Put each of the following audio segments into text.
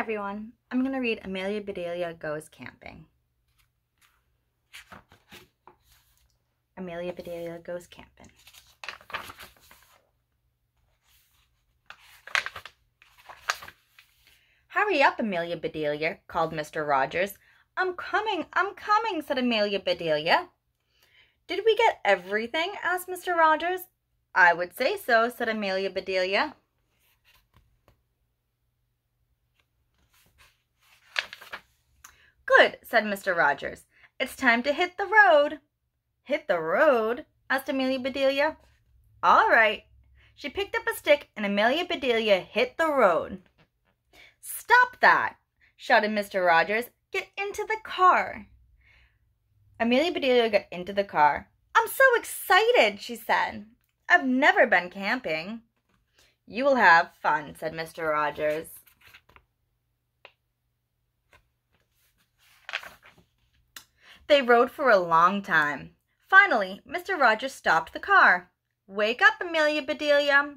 everyone. I'm going to read Amelia Bedelia Goes Camping. Amelia Bedelia Goes Camping. Hurry up, Amelia Bedelia, called Mr. Rogers. I'm coming, said Amelia Bedelia. Did we get everything? Asked Mr. Rogers. I would say so, said Amelia Bedelia. Good, said Mr. Rogers. It's time to hit the road. Hit the road? Asked Amelia Bedelia. All right. She picked up a stick and Amelia Bedelia hit the road. Stop that, shouted Mr. Rogers. Get into the car. Amelia Bedelia got into the car. I'm so excited, she said. I've never been camping. You will have fun, said Mr. Rogers. They rode for a long time. Finally, Mr. Rogers stopped the car. Wake up, Amelia Bedelia,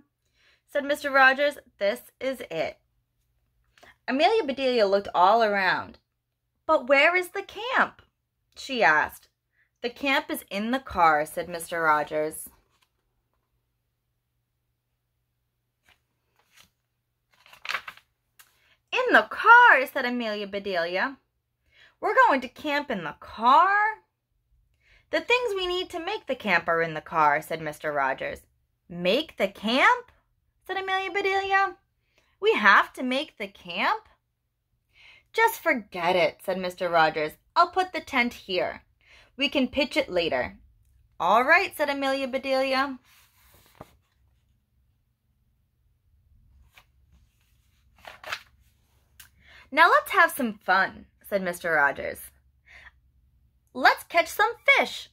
said Mr. Rogers. This is it. Amelia Bedelia looked all around. But where is the camp? She asked. The camp is in the car, said Mr. Rogers. In the car, said Amelia Bedelia. We're going to camp in the car? The things we need to make the camp are in the car, said Mr. Rogers. Make the camp? Said Amelia Bedelia. We have to make the camp? Just forget it, said Mr. Rogers. I'll put the tent here. We can pitch it later. All right, said Amelia Bedelia. Now let's have some fun, said Mr. Rogers. Let's catch some fish.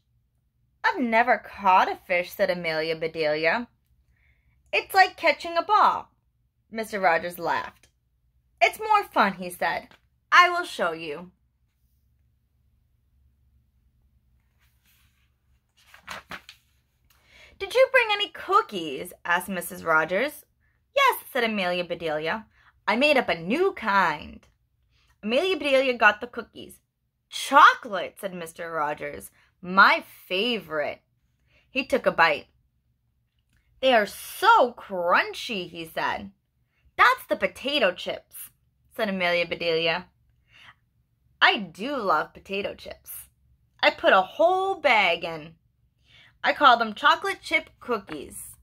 I've never caught a fish, said Amelia Bedelia. It's like catching a ball. Mr. Rogers laughed. It's more fun, he said. I will show you. Did you bring any cookies? Asked Mrs. Rogers. Yes, said Amelia Bedelia. I made up a new kind. Amelia Bedelia got the cookies. Chocolate, said Mr. Rogers. My favorite. He took a bite. They are so crunchy, he said. That's the potato chips, said Amelia Bedelia. I do love potato chips. I put a whole bag in. I call them chocolate chip cookies.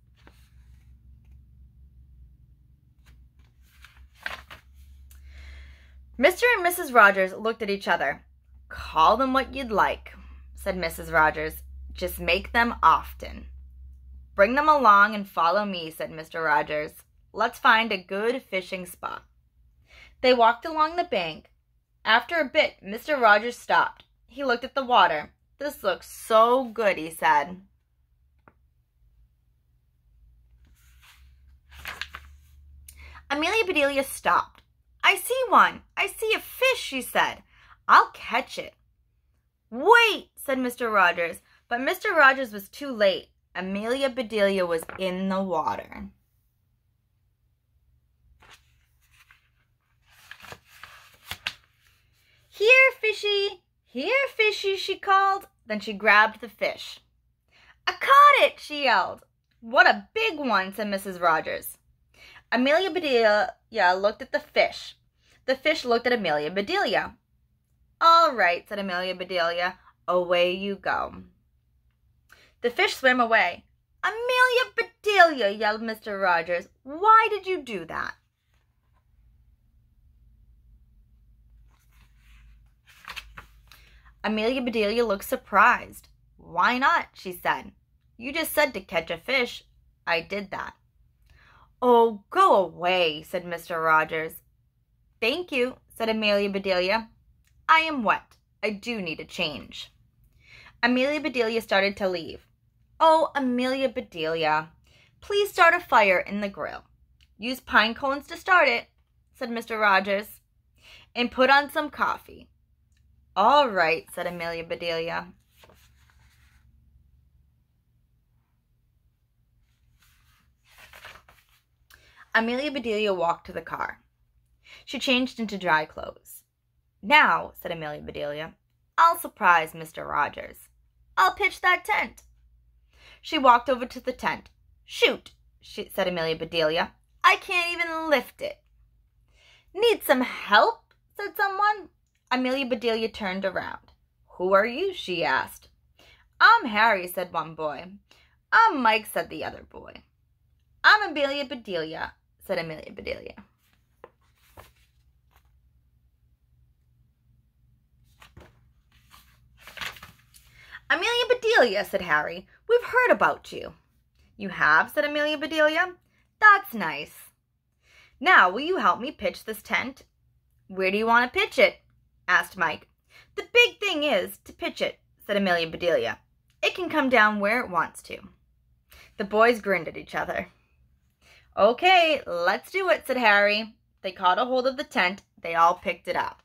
Mr. and Mrs. Rogers looked at each other. Call them what you'd like, said Mrs. Rogers. Just make them often. Bring them along and follow me, said Mr. Rogers. Let's find a good fishing spot. They walked along the bank. After a bit, Mr. Rogers stopped. He looked at the water. This looks so good, he said. Amelia Bedelia stopped. I see one. I see a fish, she said. I'll catch it. Wait, said Mr. Rogers. But Mr. Rogers was too late. Amelia Bedelia was in the water. Here, fishy, she called. Then she grabbed the fish. I caught it, she yelled. What a big one, said Mrs. Rogers. Amelia Bedelia looked at the fish. The fish looked at Amelia Bedelia. All right, said Amelia Bedelia. Away you go. The fish swam away. Amelia Bedelia, yelled Mr. Rogers. Why did you do that? Amelia Bedelia looked surprised. Why not? She said. You just said to catch a fish. I did that. Oh, go away, said Mr. Rogers. Thank you, said Amelia Bedelia. I am wet. I do need a change. Amelia Bedelia started to leave. Oh, Amelia Bedelia, please start a fire in the grill. Use pine cones to start it, said Mr. Rogers, and put on some coffee. All right, said Amelia Bedelia. Amelia Bedelia walked to the car. She changed into dry clothes. "Now," said Amelia Bedelia, "I'll surprise Mr. Rogers. I'll pitch that tent." She walked over to the tent. "Shoot," said Amelia Bedelia. "I can't even lift it." "Need some help?" said someone. Amelia Bedelia turned around. "Who are you?" she asked. "I'm Harry," said one boy. "I'm Mike," said the other boy. "I'm Amelia Bedelia," said Amelia Bedelia. "Amelia Bedelia," said Harry, "we've heard about you." "You have?" said Amelia Bedelia. "That's nice. Now, will you help me pitch this tent?" "Where do you want to pitch it?" asked Mike. "The big thing is to pitch it," said Amelia Bedelia. "It can come down where it wants to." The boys grinned at each other. "Okay, let's do it," said Harry. They caught a hold of the tent. They all picked it up.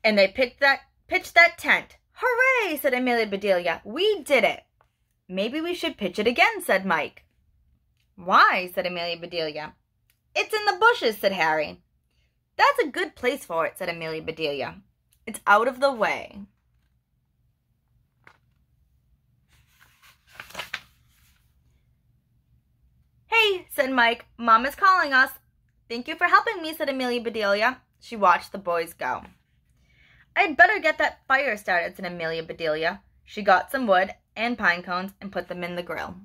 And they pitched that tent. "Hooray," said Amelia Bedelia. "We did it." "Maybe we should pitch it again," said Mike. "Why?" said Amelia Bedelia. "It's in the bushes," said Harry. "That's a good place for it," said Amelia Bedelia. "It's out of the way." "Hey," said Mike, "Mom is calling us." "Thank you for helping me," said Amelia Bedelia. She watched the boys go. "I'd better get that fire started," said Amelia Bedelia. She got some wood and pine cones and put them in the grill.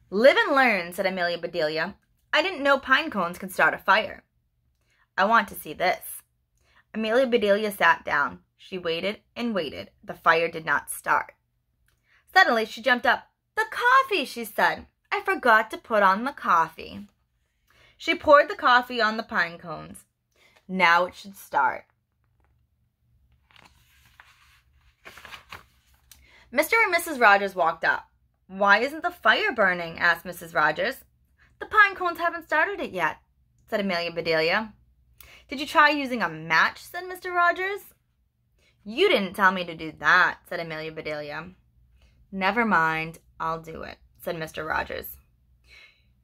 "Live and learn," said Amelia Bedelia. "I didn't know pine cones could start a fire." "I want to see this." Amelia Bedelia sat down. She waited and waited. The fire did not start. Suddenly she jumped up. "The coffee," she said. "I forgot to put on the coffee." She poured the coffee on the pine cones. Now it should start. Mr. and Mrs. Rogers walked up. "Why isn't the fire burning?" asked Mrs. Rogers. "The pine cones haven't started it yet," said Amelia Bedelia. "Did you try using a match?" said Mr. Rogers. "You didn't tell me to do that," said Amelia Bedelia. "Never mind, I'll do it," said Mr. Rogers.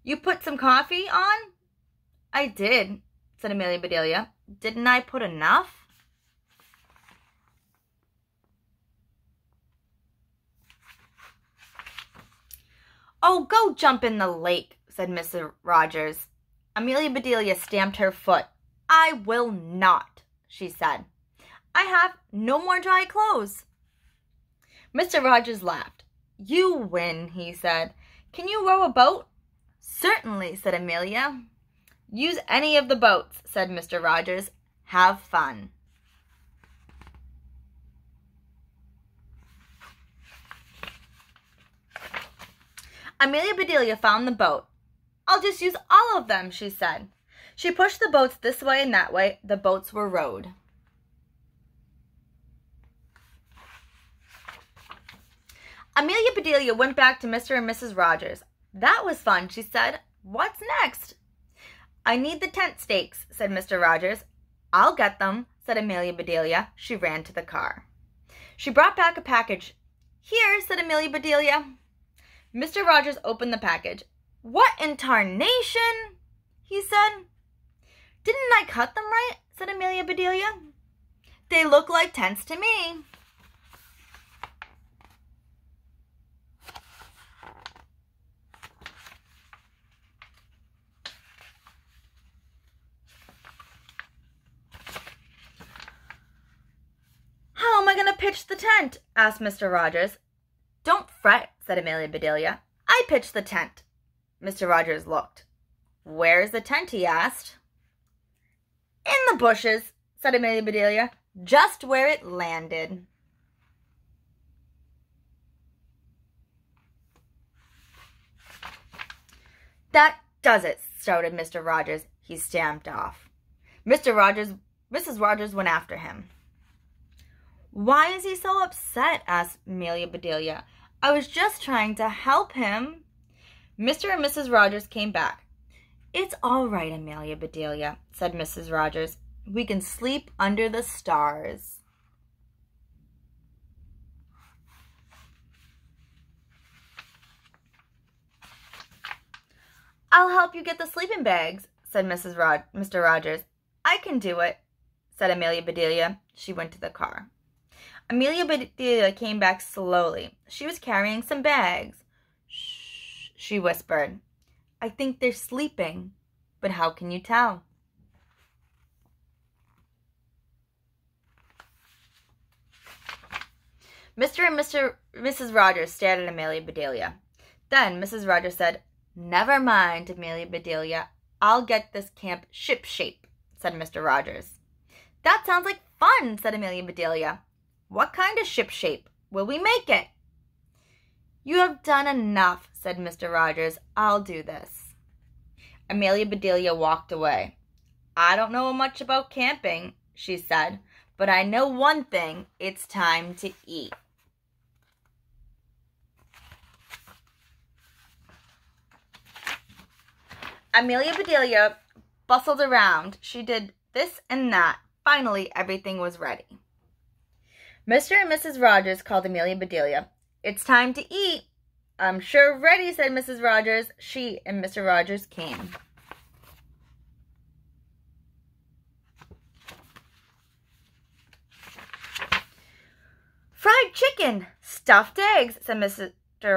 "You put some coffee on?" "I did," said Amelia Bedelia. "Didn't I put enough?" "Oh, go jump in the lake," said Mrs. Rogers. Amelia Bedelia stamped her foot. "I will not," she said. "I have no more dry clothes." Mr. Rogers laughed. "You win," he said. "Can you row a boat?" "Certainly," said Amelia. "Use any of the boats," said Mr. Rogers. "Have fun." Amelia Bedelia found the boat. "I'll just use all of them," she said. She pushed the boats this way and that way. The boats were rowed. Amelia Bedelia went back to Mr. and Mrs. Rogers. "That was fun," she said. "What's next?" "I need the tent stakes," said Mr. Rogers. "I'll get them," said Amelia Bedelia. She ran to the car. She brought back a package. "Here," said Amelia Bedelia. Mr. Rogers opened the package. "What in tarnation?" he said. "Didn't I cut them right?" said Amelia Bedelia. "They look like tents to me." "How am I going to pitch the tent?" asked Mr. Rogers. "Don't fret," said Amelia Bedelia. "I pitched the tent." Mr. Rogers looked. "Where's the tent?" he asked. "In the bushes," said Amelia Bedelia, "just where it landed." "That does it," shouted Mr. Rogers. He stamped off. Mrs. Rogers went after him. "Why is he so upset?" asked Amelia Bedelia. "I was just trying to help him." Mr. and Mrs. Rogers came back. "It's all right, Amelia Bedelia," said Mrs. Rogers. We can sleep under the stars. I'll help you get the sleeping bags, said Mr. Rogers. I can do it, said Amelia Bedelia. She went to the car. Amelia Bedelia came back slowly. She was carrying some bags. Shh, she whispered. I think they're sleeping, but how can you tell? Mr. and Mrs. Rogers stared at Amelia Bedelia. Then Mrs. Rogers said, Never mind, Amelia Bedelia. I'll get this camp ship-shape, said Mr. Rogers. That sounds like fun, said Amelia Bedelia. What kind of ship-shape will we make it? You have done enough, said Mr. Rogers. I'll do this. Amelia Bedelia walked away. I don't know much about camping, she said, but I know one thing. It's time to eat. Amelia Bedelia bustled around. She did this and that. Finally, everything was ready. Mr. and Mrs. Rogers called Amelia Bedelia. It's time to eat. I'm sure ready, said Mrs. Rogers. She and Mr. Rogers came. Fried chicken, stuffed eggs, said Mr.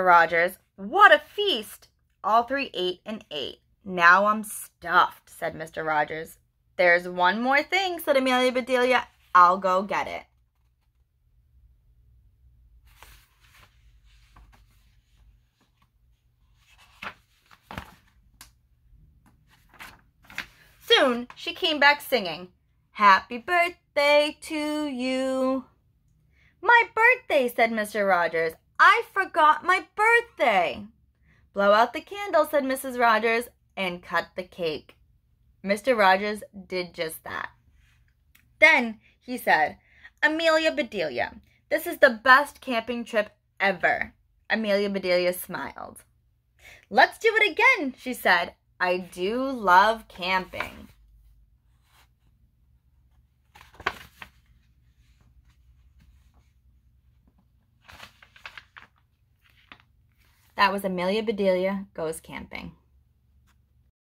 Rogers. What a feast. All three ate and ate. Now I'm stuffed, said Mr. Rogers. There's one more thing, said Amelia Bedelia. I'll go get it. Soon she came back singing, Happy birthday to you. My birthday, said Mr. Rogers. I forgot my birthday. Blow out the candle, said Mrs. Rogers, and cut the cake. Mr. Rogers did just that. Then he said, Amelia Bedelia, this is the best camping trip ever. Amelia Bedelia smiled. Let's do it again, she said. I do love camping. That was Amelia Bedelia Goes Camping.